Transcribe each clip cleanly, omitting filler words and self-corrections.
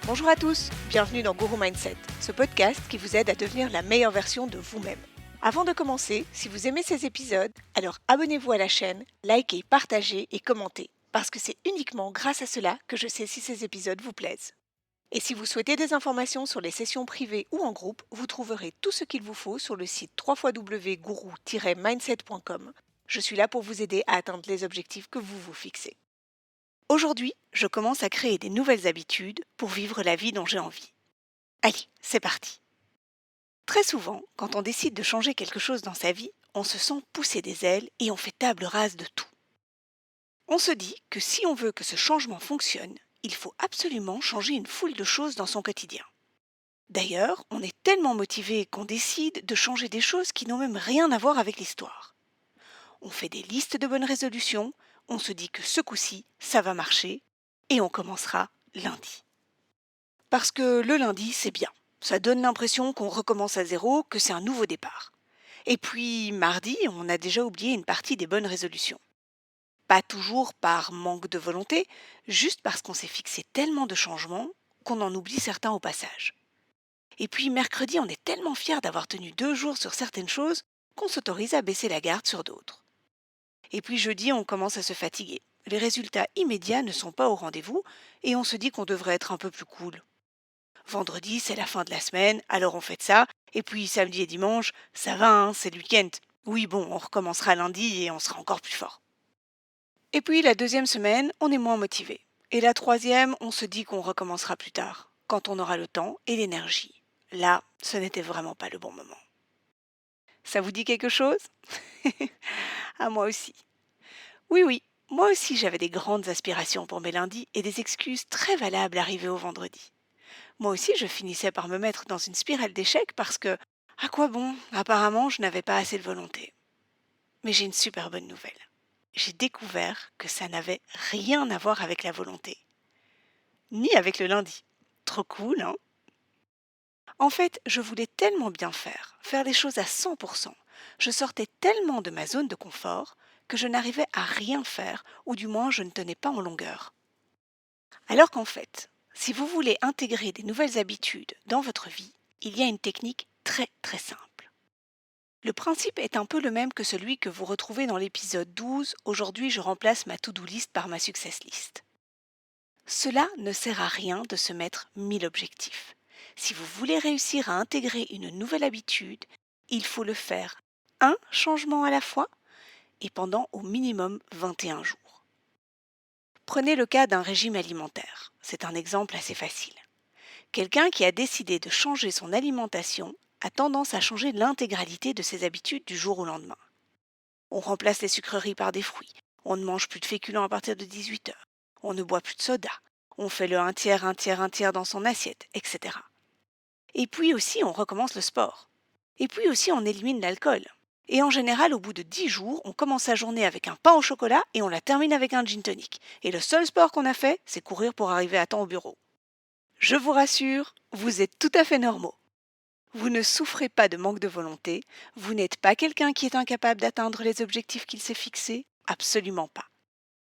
Bonjour à tous, bienvenue dans Guru Mindset, ce podcast qui vous aide à devenir la meilleure version de vous-même. Avant de commencer, si vous aimez ces épisodes, alors abonnez-vous à la chaîne, likez, partagez et commentez, parce que c'est uniquement grâce à cela que je sais si ces épisodes vous plaisent. Et si vous souhaitez des informations sur les sessions privées ou en groupe, vous trouverez tout ce qu'il vous faut sur le site www.guru-mindset.com. Je suis là pour vous aider à atteindre les objectifs que vous vous fixez. Aujourd'hui, je commence à créer des nouvelles habitudes pour vivre la vie dont j'ai envie. Allez, c'est parti. Très souvent, quand on décide de changer quelque chose dans sa vie, on se sent pousser des ailes et on fait table rase de tout. On se dit que si on veut que ce changement fonctionne, il faut absolument changer une foule de choses dans son quotidien. D'ailleurs, on est tellement motivé qu'on décide de changer des choses qui n'ont même rien à voir avec l'histoire. On fait des listes de bonnes résolutions, on se dit que ce coup-ci, ça va marcher, et on commencera lundi. Parce que le lundi, c'est bien. Ça donne l'impression qu'on recommence à zéro, que c'est un nouveau départ. Et puis, mardi, on a déjà oublié une partie des bonnes résolutions. Pas toujours par manque de volonté, juste parce qu'on s'est fixé tellement de changements qu'on en oublie certains au passage. Et puis, mercredi, on est tellement fier d'avoir tenu 2 jours sur certaines choses qu'on s'autorise à baisser la garde sur d'autres. Et puis jeudi, on commence à se fatiguer. Les résultats immédiats ne sont pas au rendez-vous et on se dit qu'on devrait être un peu plus cool. Vendredi, c'est la fin de la semaine, alors on fait ça. Et puis samedi et dimanche, ça va, hein, c'est le week-end. Oui, bon, on recommencera lundi et on sera encore plus fort. Et puis la deuxième semaine, on est moins motivé. Et la troisième, on se dit qu'on recommencera plus tard, quand on aura le temps et l'énergie. Là, ce n'était vraiment pas le bon moment. Ça vous dit quelque chose? À moi aussi. Oui, oui, moi aussi j'avais des grandes aspirations pour mes lundis et des excuses très valables arrivées au vendredi. Moi aussi je finissais par me mettre dans une spirale d'échecs parce que, à quoi bon, apparemment je n'avais pas assez de volonté. Mais j'ai une super bonne nouvelle. J'ai découvert que ça n'avait rien à voir avec la volonté, ni avec le lundi. Trop cool, hein? En fait, je voulais tellement bien faire les choses à 100%. Je sortais tellement de ma zone de confort que je n'arrivais à rien faire, ou du moins je ne tenais pas en longueur. Alors qu'en fait, si vous voulez intégrer des nouvelles habitudes dans votre vie, il y a une technique très très simple. Le principe est un peu le même que celui que vous retrouvez dans l'épisode 12 Aujourd'hui je remplace ma to-do list par ma success list. Cela ne sert à rien de se mettre 1000 objectifs. Si vous voulez réussir à intégrer une nouvelle habitude, il faut le faire un changement à la fois et pendant au minimum 21 jours. Prenez le cas d'un régime alimentaire. C'est un exemple assez facile. Quelqu'un qui a décidé de changer son alimentation a tendance à changer l'intégralité de ses habitudes du jour au lendemain. On remplace les sucreries par des fruits, on ne mange plus de féculents à partir de 18 heures, on ne boit plus de soda, on fait le un tiers, un tiers, un tiers dans son assiette, etc. Et puis aussi on recommence le sport. Et puis aussi on élimine l'alcool. Et en général, au bout de 10 jours, on commence sa journée avec un pain au chocolat et on la termine avec un gin tonic. Et le seul sport qu'on a fait, c'est courir pour arriver à temps au bureau. Je vous rassure, vous êtes tout à fait normaux. Vous ne souffrez pas de manque de volonté, vous n'êtes pas quelqu'un qui est incapable d'atteindre les objectifs qu'il s'est fixés, absolument pas.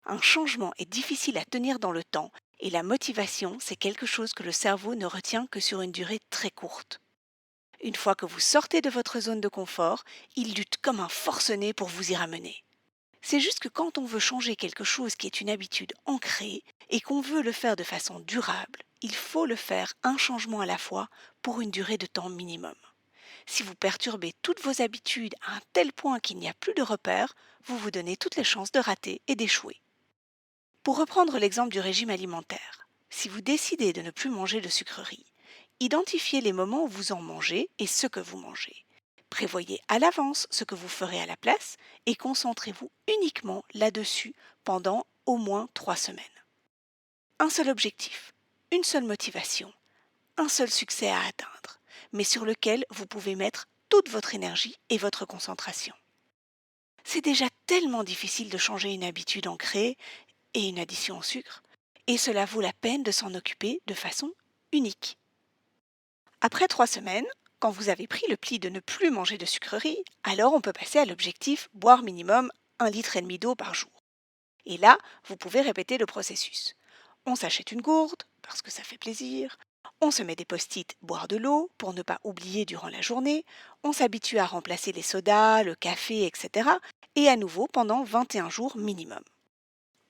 Un changement est difficile à tenir dans le temps et la motivation, c'est quelque chose que le cerveau ne retient que sur une durée très courte. Une fois que vous sortez de votre zone de confort, il lutte comme un forcené pour vous y ramener. C'est juste que quand on veut changer quelque chose qui est une habitude ancrée et qu'on veut le faire de façon durable, il faut le faire un changement à la fois pour une durée de temps minimum. Si vous perturbez toutes vos habitudes à un tel point qu'il n'y a plus de repères, vous vous donnez toutes les chances de rater et d'échouer. Pour reprendre l'exemple du régime alimentaire, si vous décidez de ne plus manger de sucreries, identifiez les moments où vous en mangez et ce que vous mangez. Prévoyez à l'avance ce que vous ferez à la place et concentrez-vous uniquement là-dessus pendant au moins 3 semaines. Un seul objectif, une seule motivation, un seul succès à atteindre, mais sur lequel vous pouvez mettre toute votre énergie et votre concentration. C'est déjà tellement difficile de changer une habitude ancrée et une addition au sucre, et cela vaut la peine de s'en occuper de façon unique. Après 3 semaines, quand vous avez pris le pli de ne plus manger de sucreries, alors on peut passer à l'objectif boire minimum 1,5 litre d'eau par jour. Et là, vous pouvez répéter le processus. On s'achète une gourde, parce que ça fait plaisir, On se met des post-it boire de l'eau pour ne pas oublier durant la journée, on s'habitue à remplacer les sodas, le café, etc. et à nouveau pendant 21 jours minimum.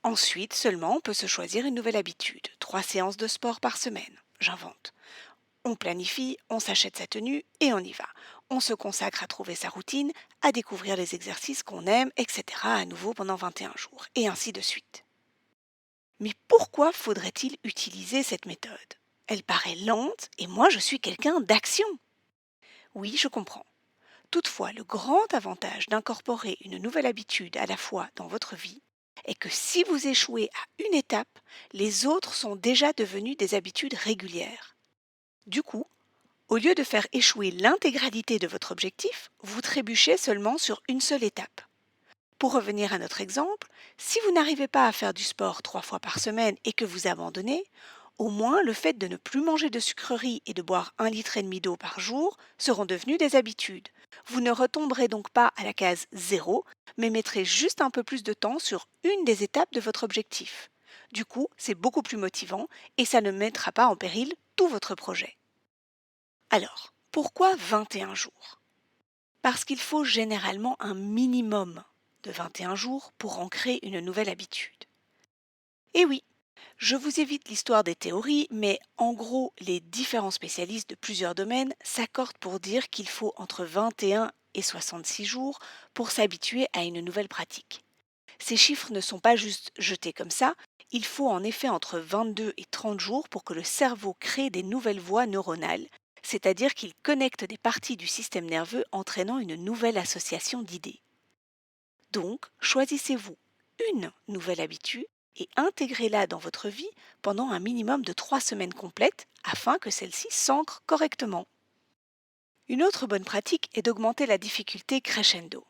Ensuite seulement on peut se choisir une nouvelle habitude, 3 séances de sport par semaine, j'invente. On planifie, on s'achète sa tenue et on y va. On se consacre à trouver sa routine, à découvrir les exercices qu'on aime, etc. à nouveau pendant 21 jours, et ainsi de suite. Mais pourquoi faudrait-il utiliser cette méthode? Elle paraît lente et moi je suis quelqu'un d'action. Oui, je comprends. Toutefois, le grand avantage d'incorporer une nouvelle habitude à la fois dans votre vie est que si vous échouez à une étape, les autres sont déjà devenues des habitudes régulières. Du coup, au lieu de faire échouer l'intégralité de votre objectif, vous trébuchez seulement sur une seule étape. Pour revenir à notre exemple, si vous n'arrivez pas à faire du sport 3 fois par semaine et que vous abandonnez, au moins le fait de ne plus manger de sucreries et de boire 1,5 litre d'eau par jour seront devenus des habitudes. Vous ne retomberez donc pas à la case 0, mais mettrez juste un peu plus de temps sur une des étapes de votre objectif. Du coup, c'est beaucoup plus motivant et ça ne mettra pas en péril tout votre projet. Alors, pourquoi 21 jours? Parce qu'il faut généralement un minimum de 21 jours pour ancrer une nouvelle habitude. Et oui, je vous évite l'histoire des théories, mais en gros, les différents spécialistes de plusieurs domaines s'accordent pour dire qu'il faut entre 21 et 66 jours pour s'habituer à une nouvelle pratique. Ces chiffres ne sont pas juste jetés comme ça, il faut en effet entre 22 et 30 jours pour que le cerveau crée des nouvelles voies neuronales, c'est-à-dire qu'il connecte des parties du système nerveux entraînant une nouvelle association d'idées. Donc, choisissez-vous une nouvelle habitude et intégrez-la dans votre vie pendant un minimum de 3 semaines complètes afin que celle-ci s'ancre correctement. Une autre bonne pratique est d'augmenter la difficulté crescendo.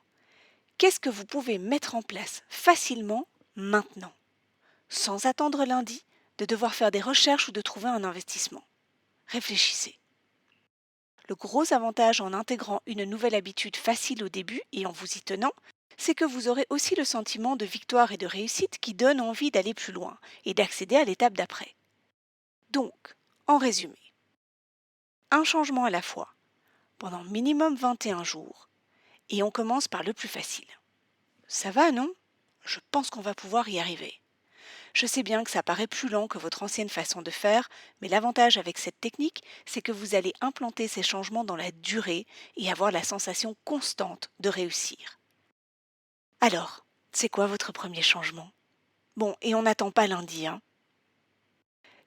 Qu'est-ce que vous pouvez mettre en place facilement maintenant, sans attendre lundi de devoir faire des recherches ou de trouver un investissement? Réfléchissez. Le gros avantage en intégrant une nouvelle habitude facile au début et en vous y tenant, c'est que vous aurez aussi le sentiment de victoire et de réussite qui donne envie d'aller plus loin et d'accéder à l'étape d'après. Donc, en résumé, un changement à la fois, pendant minimum 21 jours, et on commence par le plus facile. Ça va, non? Je pense qu'on va pouvoir y arriver. Je sais bien que ça paraît plus lent que votre ancienne façon de faire, mais l'avantage avec cette technique, c'est que vous allez implanter ces changements dans la durée et avoir la sensation constante de réussir. Alors, c'est quoi votre premier changement? Bon, et on n'attend pas lundi, hein?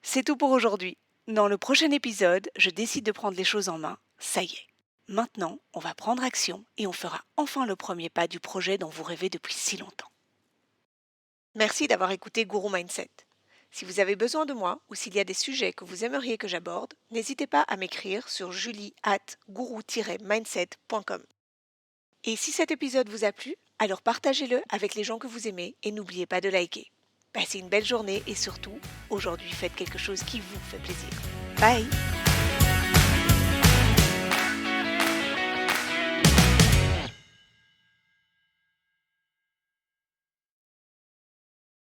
C'est tout pour aujourd'hui. Dans le prochain épisode, je décide de prendre les choses en main. Ça y est. Maintenant, on va prendre action et on fera enfin le premier pas du projet dont vous rêvez depuis si longtemps. Merci d'avoir écouté Guru Mindset. Si vous avez besoin de moi ou s'il y a des sujets que vous aimeriez que j'aborde, n'hésitez pas à m'écrire sur julie@guru-mindset.com. Et si cet épisode vous a plu, alors partagez-le avec les gens que vous aimez et n'oubliez pas de liker. Passez une belle journée et surtout, aujourd'hui faites quelque chose qui vous fait plaisir. Bye!